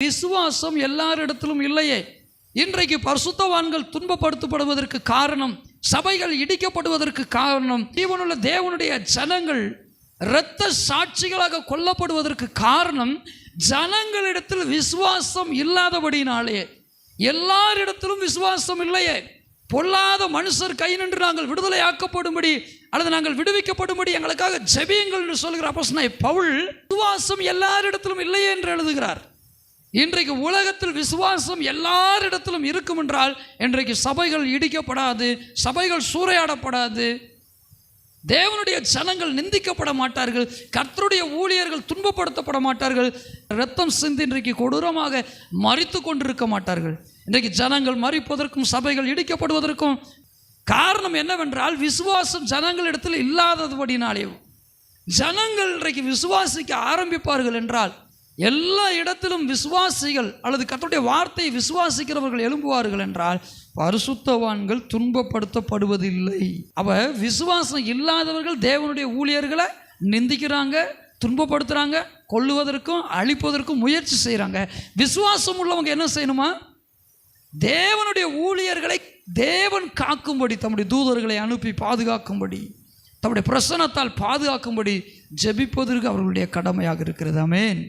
விசுவாசம் எல்லாரிடத்திலும் இல்லையே. இன்றைக்கு பரிசுத்தவான்கள் துன்பப்படுத்தப்படுவதற்கு காரணம், சபைகள் இடிக்கப்படுவதற்கு காரணம், ஜீவனுள்ள தேவனுடைய ஜனங்கள் இரத்த சாட்சிகளாக கொல்லப்படுவதற்கு காரணம் ஜனங்களிடத்தில் விசுவாசம் இல்லாதபடினாலே. எல்லாரிடத்திலும் விசுவாசம் இல்லையே. பொல்லாத மனுஷர் கை நின்று நாங்கள் விடுதலை ஆக்கப்படும்படி அல்லது நாங்கள் விடுவிக்கப்படும்படி எங்களுக்காக ஜெபியுங்கள் என்று சொல்கிற அப்போஸ்தலனாகிய பவுல் விசுவாசம் எல்லாரிடத்திலும் இல்லையே என்று எழுதுகிறார். இன்றைக்கு உலகத்தில் விசுவாசம் எல்லாரிடத்திலும் இருக்கும் என்றால் இன்றைக்கு சபைகள் இடிக்கப்படாது, சபைகள் சூறையாடப்படாது, தேவனுடைய ஜனங்கள் நிந்திக்கப்பட மாட்டார்கள், கர்த்தருடைய ஊழியர்கள் துன்பப்படுத்தப்பட மாட்டார்கள், இரத்தம் சிந்தி இன்றைக்கு கொடூரமாக மரித்து கொண்டிருக்க மாட்டார்கள். இன்றைக்கு ஜனங்கள் மரிப்பதற்கும் சபைகள் இடிக்கப்படுவதற்கும் காரணம் என்னவென்றால் விசுவாசம் ஜனங்களிடத்தில் இல்லாதபடினாலே. ஜனங்கள் இன்றைக்கு விசுவாசிக்க ஆரம்பிப்பார்கள் என்றால் எல்லா இடத்திலும் விசுவாசிகள் அல்லது கர்த்தருடைய வார்த்தையை விசுவாசிக்கிறவர்கள் எழும்புவார்கள் என்றால் பரிசுத்தவான்கள் துன்பப்படுத்தப்படுவதில்லை. அவ விசுவாசம் இல்லாதவர்கள் தேவனுடைய ஊழியர்களை நிந்திக்கிறாங்க, துன்பப்படுத்துகிறாங்க, கொல்லுவதற்கும் அழிப்பதற்கும் முயற்சி செய்கிறாங்க. விசுவாசம் உள்ளவங்க என்ன செய்யணுமா? தேவனுடைய ஊழியர்களை தேவன் காக்கும்படி, தம்முடைய தூதர்களை அனுப்பி பாதுகாக்கும்படி, தம்முடைய பிரசன்னத்தால் பாதுகாக்கும்படி ஜெபிப்பதற்கு அவர்களுடைய கடமையாக இருக்கிறது. ஆமென்.